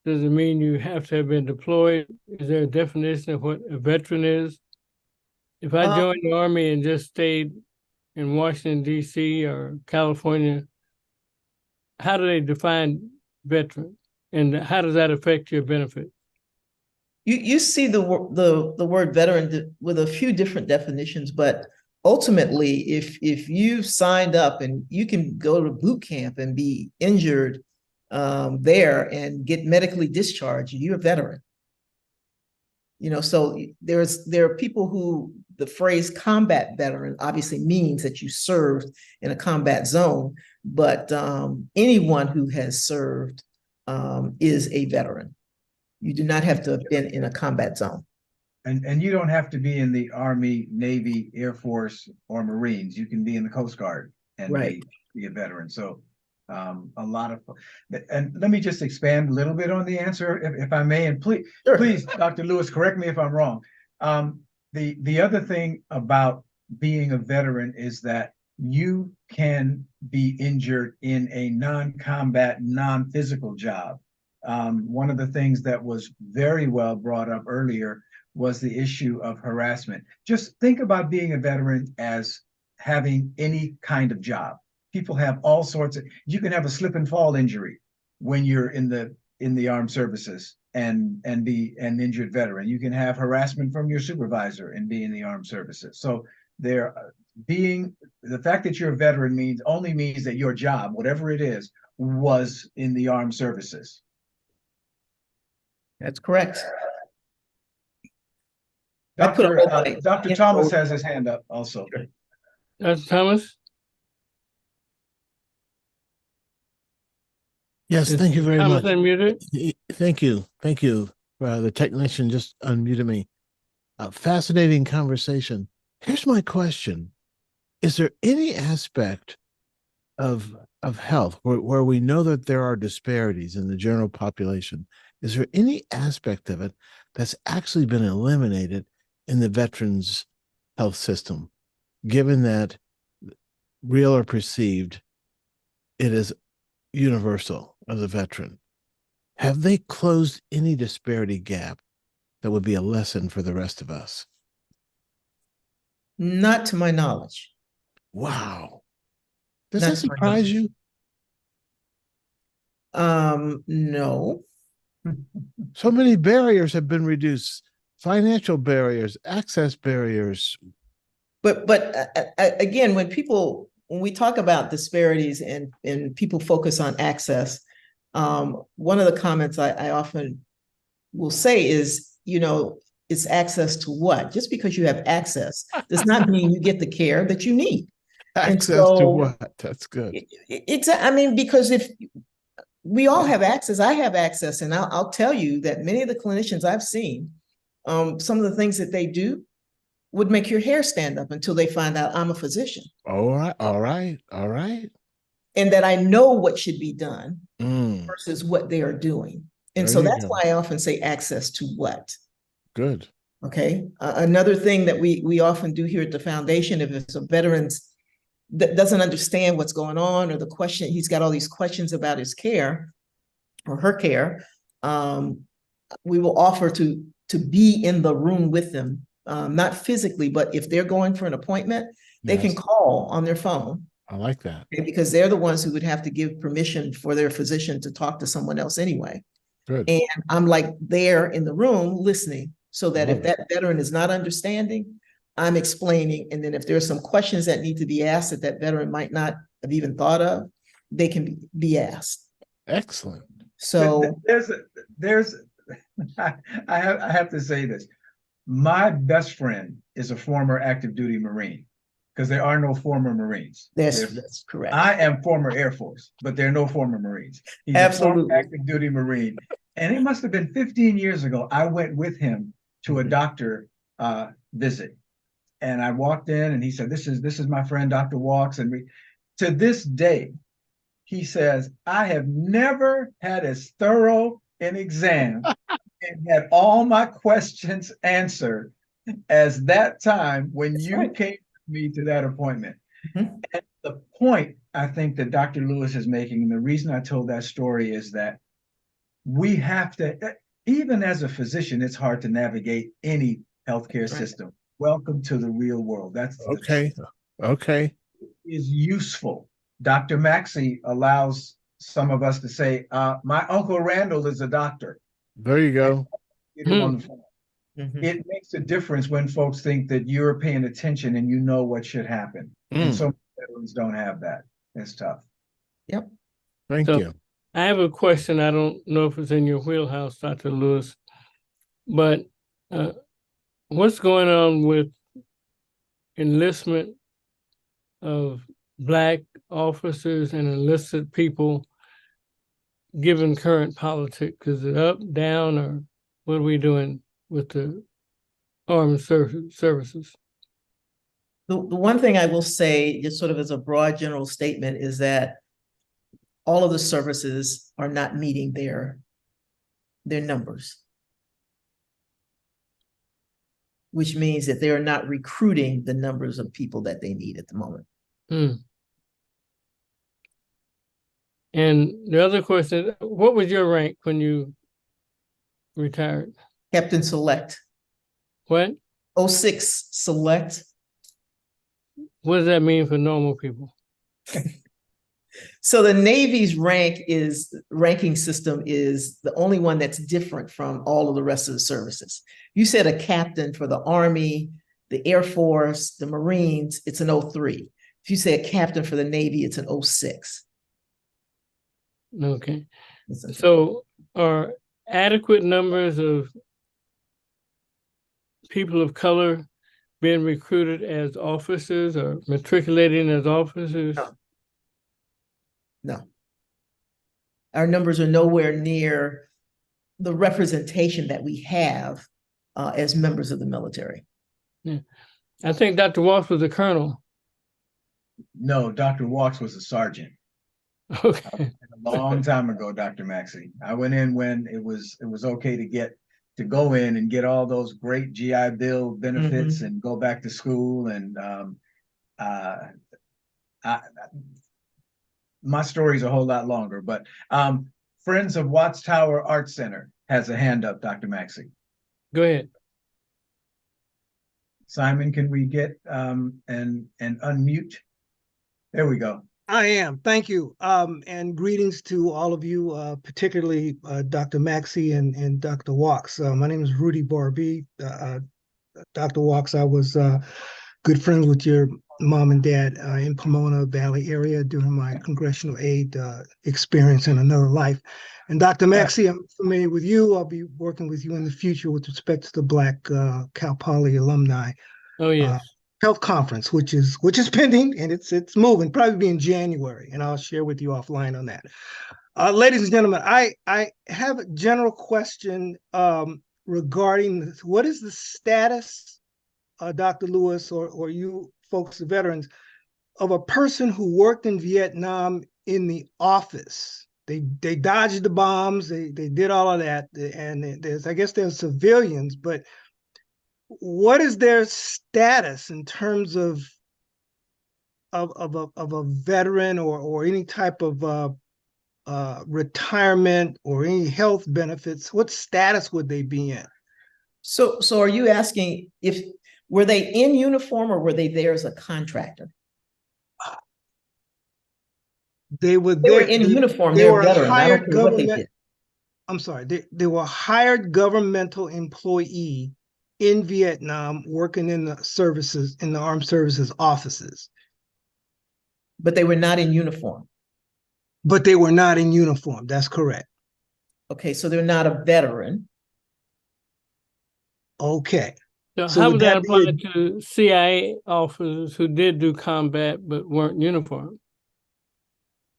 Does it mean you have to have been deployed? Is there a definition of what a veteran is? If I joined the Army and just stayed in Washington, D.C. or California, how do they define veteran? And how does that affect your benefit? You see the word veteran with a few different definitions, but ultimately, if you signed up and you can go to boot camp and be injured there and get medically discharged, you're a veteran. You know, so there are people who the phrase combat veteran obviously means that you served in a combat zone, but anyone who has served is a veteran. You do not have to have been in a combat zone. And you don't have to be in the Army, Navy, Air Force, or Marines. You can be in the Coast Guard and Right. be a veteran. So a lot of, and let me just expand a little bit on the answer, if I may, and please, Sure. please, Dr. Lewis, correct me if I'm wrong. The other thing about being a veteran is that you can be injured in a non-combat, non-physical job. One of the things that was very well brought up earlier was the issue of harassment. Just think about being a veteran as having any kind of job. People have all sorts of, you can have a slip and fall injury when you're in the armed services and be an injured veteran. You can have harassment from your supervisor and be in the armed services. So the fact that you're a veteran only means that your job, whatever it is, was in the armed services. That's correct. Dr. Thomas has his hand up also. Dr. Thomas? Yes, thank you very Thomas much. unmuted? Thank you. Thank you. The technician just unmuted me. Fascinating conversation. Here's my question. Is there any aspect of health where we know that there are disparities in the general population? Is there any aspect of it that's actually been eliminated in the veterans' health system, given that, real or perceived, it is universal as a veteran? Have they closed any disparity gap that would be a lesson for the rest of us? Not to my knowledge. Wow. Does Not that to my surprise you? No. So many barriers have been reduced, financial barriers, access barriers. But again, when we talk about disparities and people focus on access, one of the comments I often will say is, it's access to what? Just because you have access does not mean you get the care that you need. Access to what? That's good. Because if we all have access, I have access, and I'll tell you that many of the clinicians I've seen, some of the things that they do would make your hair stand up until they find out I'm a physician. All right. And that I know what should be done versus what they are doing. And so that's why I often say access to what. Good. Okay. Another thing that we often do here at the foundation, if it's a veterans doesn't understand what's going on, or the question, he's got all these questions about his care or her care, we will offer to be in the room with them, not physically, but if they're going for an appointment, they can Yes. call on their phone. I like that. Okay, because they're the ones who would have to give permission for their physician to talk to someone else anyway. Good. And I'm like there in the room listening, so that Love if that veteran is not understanding, I'm explaining. And then if there's some questions that need to be asked that that veteran might not have even thought of, they can be asked. Excellent. So There's I have to say this. My best friend is a former active duty Marine, because there are no former Marines. that's correct. I am former Air Force, but there are no former Marines. He's a Absolutely. former active duty Marine. And it must have been 15 years ago, I went with him to a doctor visit. And I walked in and he said, this is my friend, Dr. Walks. And to this day, he says, I have never had as thorough an exam and had all my questions answered as that time when That's you right. came with me to that appointment. Mhm. And the point I think that Dr. Lewis is making, and the reason I told that story, is that we have to, even as a physician, it's hard to navigate any healthcare Right. system. Welcome to the real world. That's Okay. Okay. is useful. Dr. Maxey allows some of us to say, my Uncle Randall is a doctor. There you go. Get him on the phone. Mhm. It makes a difference when folks think that you're paying attention and you know what should happen. And Mm, so many veterans don't have that. It's tough. thank So- you. I have a question. I don't know if it's in your wheelhouse, Dr. Lewis, but what's going on with enlistment of Black officers and enlisted people given current politics? Is it up, down, or what are we doing with the armed services? The one thing I will say, just sort of as a broad general statement, is that all of the services are not meeting their numbers, which means that they are not recruiting the numbers of people that they need at the moment. Hmm. And the other question, what was your rank when you retired? Captain Select, What? 06 Select. What does that mean for normal people? So the Navy's ranking system is the only one that's different from all of the rest of the services. You said a captain for the Army, the Air Force, the Marines, it's an 03. If you say a captain for the Navy, it's an 06. Okay. So are adequate numbers of people of color being recruited as officers or matriculating as officers? No. No. Our numbers are nowhere near the representation that we have as members of the military. Yeah. I think Dr. Walsh was a colonel. No, Dr. Walks was a sergeant. Okay. A long time ago, Dr. Maxey. I went in when it was okay to go in and get all those great GI Bill benefits and go back to school. And my story's a whole lot longer, but Friends of Watts Tower Art Center has a hand up, Dr. Maxey. Go ahead. Simon, can we get and unmute? There we go. I am. Thank you. And greetings to all of you, particularly Dr. Maxey and Dr. Walks. My name is Rudy Barbee. Dr. Walks, I was good friends with your mom and dad in Pomona Valley area during my congressional aid experience in another life. And Dr. Maxey, I'm familiar with you. I'll be working with you in the future with respect to the Black Cal Poly alumni. Oh, yes. Health conference, which is pending, and it's moving, probably be in January, and I'll share with you offline on that. Ladies and gentlemen, I have a general question regarding what is the status, Dr. Lewis, or you folks, the veterans, of a person who worked in Vietnam in the office. They dodged the bombs, they did all of that, and I guess there's civilians, but what is their status in terms of of a veteran or any type of retirement or any health benefits, what status would they be in? So are you asking if were they in uniform or were they there as a contractor? They were They were there. in uniform. They They're were veterans. I don't hired care what they government. did. I'm sorry. They were hired governmental employee in Vietnam, working in the armed services offices, But they were not in uniform. but they were not in uniform. That's correct. Okay, so they're not a veteran. Okay. So So how would would that that be apply to CIA officers who did do combat but weren't uniformed?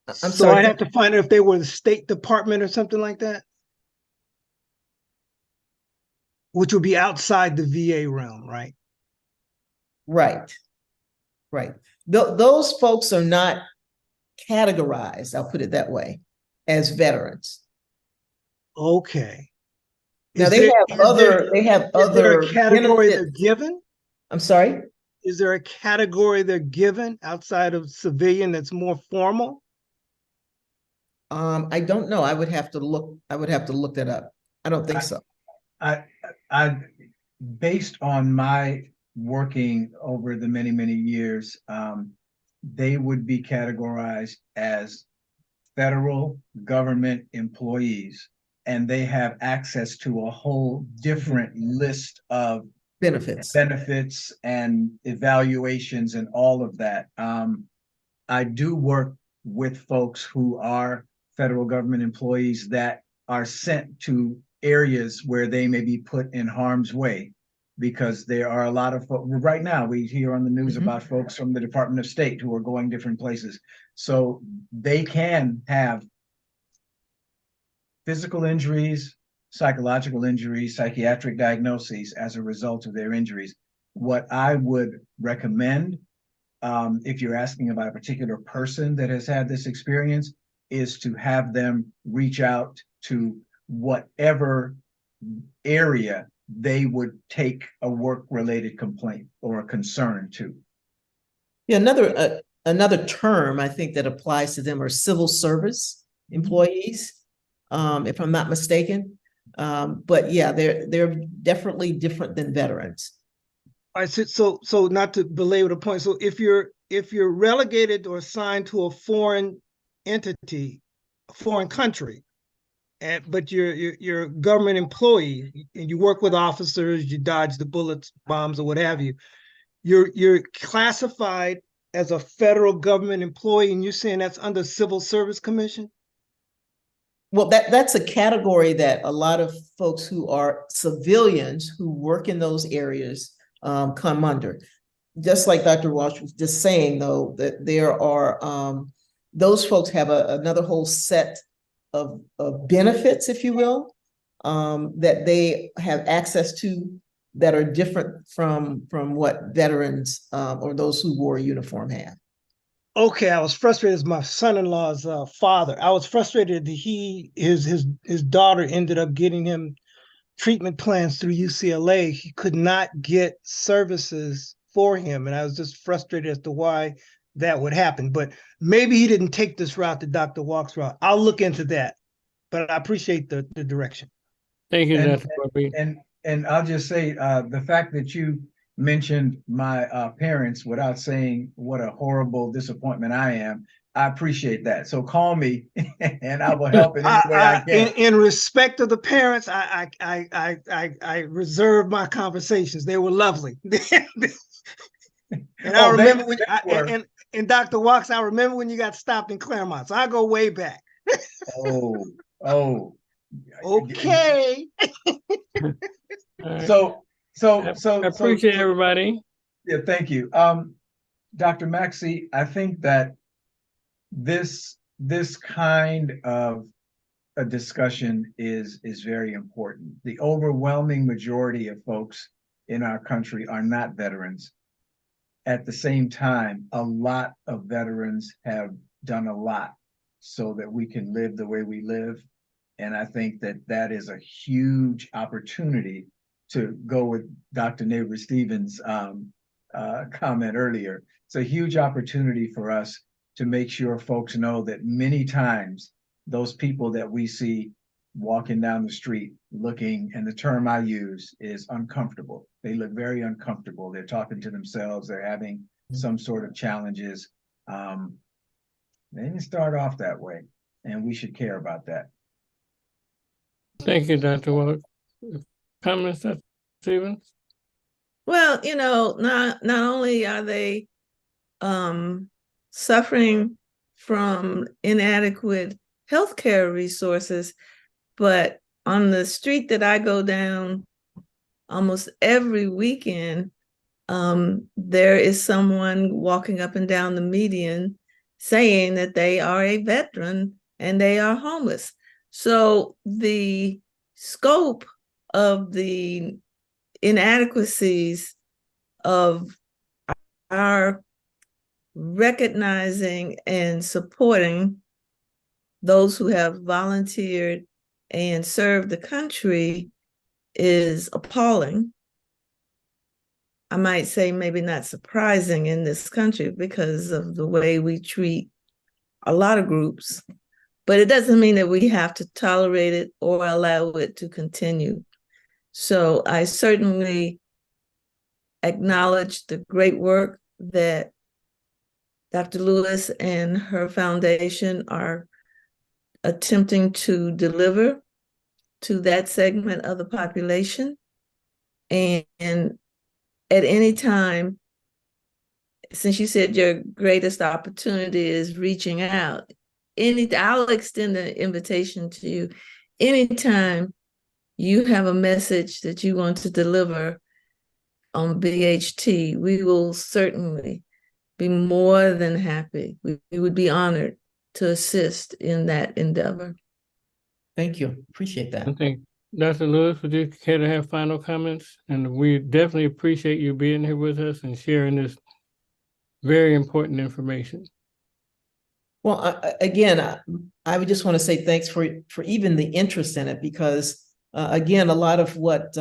I'm So sorry. I'd have to find out if they were the State Department or something like that, which would be outside the VA realm, right? Right. Those folks are not categorized, I'll put it that way, as veterans. Okay. Now Is they there- have is other Is there a category they're benefits. given? I'm sorry. Is there a category they're given outside of civilian that's more formal? I don't know. I would have to look that up. I don't think so. I, based on my working over the many years, they would be categorized as federal government employees, and they have access to a whole different list of Benefits. and evaluations and all of that. I do work with folks who are federal government employees that are sent to areas where they may be put in harm's way, because there are a lot of folks right now, we hear on the news about folks from the Department of State who are going different places. So they can have physical injuries, psychological injuries, psychiatric diagnoses as a result of their injuries. What I would recommend, if you're asking about a particular person that has had this experience, is to have them reach out to whatever area they would take a work-related complaint or a concern to. Yeah, another term I think that applies to them are civil service employees, if I'm not mistaken. But yeah, they're definitely different than veterans. All right, so not to belabor the point. So if you're relegated or assigned to a foreign entity, a foreign country, but you're a government employee and you work with officers, you dodge the bullets, bombs, or what have you, you're classified as a federal government employee, and you're saying that's under Civil Service Commission? Well, that's a category that a lot of folks who are civilians who work in those areas come under. Just like Dr. Walsh was just saying, though, that there are those folks have another whole set of benefits, if you will, that they have access to that are different from what veterans or those who wore a uniform have. Okay, I was frustrated as my son-in-law's father. I was frustrated that his daughter ended up getting him treatment plans through UCLA. He could not get services for him, and I was just frustrated as to why that would happen. But maybe he didn't take this route, the Dr. Walks route. I'll look into that, but I appreciate the direction. Thank you, And- Dr. Barbie. And I'll just say, the fact that you mentioned my parents without saying what a horrible disappointment I am, I appreciate that. So call me and I will help in any way I can. In respect of the parents, I reserve my conversations. They were lovely. And I remember when Dr. Walks, I remember when you got stopped in Claremont. So I go way back. Oh. Okay. All right. So I appreciate everybody. Yeah, thank you. Dr. Maxey, I think that this kind of a discussion is very important. The overwhelming majority of folks in our country are not veterans. At the same time, a lot of veterans have done a lot so that we can live the way we live. And I think that is a huge opportunity, to go with Dr. Neighbor Stevens' comment earlier. it's a huge opportunity for us to make sure folks know that many times those people that we see walking down the street looking, and the term I use is uncomfortable. They look very uncomfortable. They're talking to themselves. They're having some sort of challenges. They didn't start off that way, and we should care about that. Thank you, Dr. Walk. Comments, Dr. Stevens? Well, not only are they suffering from inadequate healthcare resources, but on the street that I go down almost every weekend, there is someone walking up and down the median saying that they are a veteran and they are homeless. So the scope of the inadequacies of our recognizing and supporting those who have volunteered and served the country is appalling. I might say maybe not surprising in this country because of the way we treat a lot of groups, but it doesn't mean that we have to tolerate it or allow it to continue. So I certainly acknowledge the great work that Dr. Lewis and her foundation are attempting to deliver to that segment of the population. And at any time, since you said your greatest opportunity is reaching out, I'll extend the invitation to you. Anytime you have a message that you want to deliver on BHT, we will certainly be more than happy. We would be honored to assist in that endeavor. Thank you. Appreciate that. I think, Dr. Lewis, would you care to have final comments? And we definitely appreciate you being here with us and sharing this very important information. Well, again, I would just want to say thanks for even the interest in it, because again, a lot of what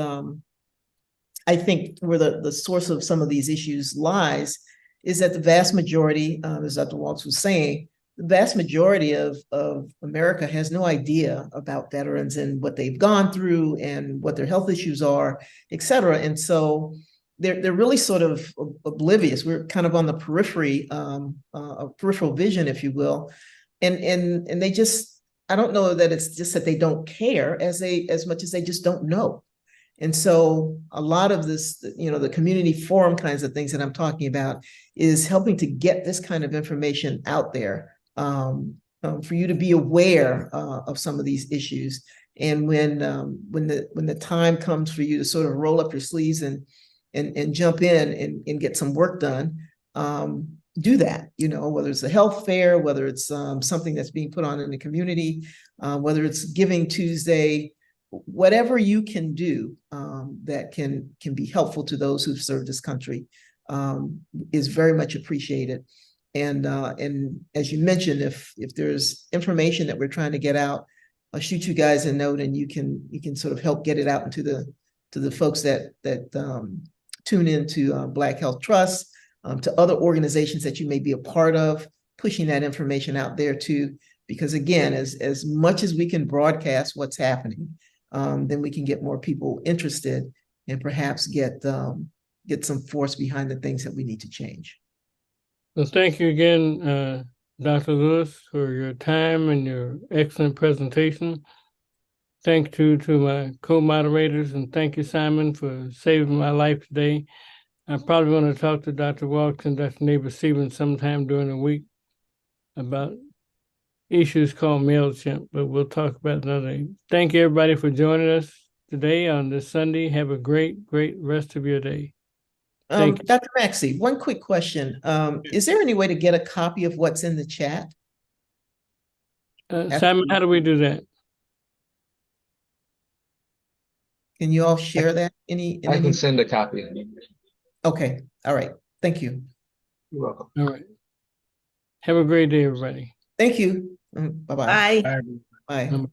I think where the source of some of these issues lies is that the vast majority, as Dr. Waltz was saying, the vast majority of America has no idea about veterans and what they've gone through and what their health issues are, et cetera. And so they're really sort of oblivious. We're kind of on the periphery, peripheral vision, if you will. And they just, I don't know that it's just that they don't care as much as they just don't know. And so a lot of this, the community forum kinds of things that I'm talking about is helping to get this kind of information out there, for you to be aware of some of these issues. And when the time comes for you to sort of roll up your sleeves and jump in and get some work done, do that, whether it's a health fair, whether it's something that's being put on in the community, whether it's Giving Tuesday, whatever you can do that can be helpful to those who've served this country is very much appreciated. And as you mentioned, if there's information that we're trying to get out, I'll shoot you guys a note, and you can sort of help get it out into the folks that tune into Black Health Trust, to other organizations that you may be a part of, pushing that information out there too. Because again, as much as we can broadcast what's happening, then we can get more people interested and perhaps get some force behind the things that we need to change. Well, thank you again, Dr. Lewis, for your time and your excellent presentation. Thank you to my co-moderators, and thank you, Simon, for saving my life today. I probably want to talk to Dr. Waltz and Dr. Neighbor-Stevens sometime during the week about issues called MailChimp, but we'll talk about it another day. Thank you, everybody, for joining us today on this Sunday. Have a great, great rest of your day. Dr. Maxey, one quick question. Is there any way to get a copy of what's in the chat? Simon, how do we do that? Can you all share that? I can send a copy. Okay. All right. Thank you. You're welcome. All right. Have a great day, everybody. Thank you. Bye-bye. Bye. Bye.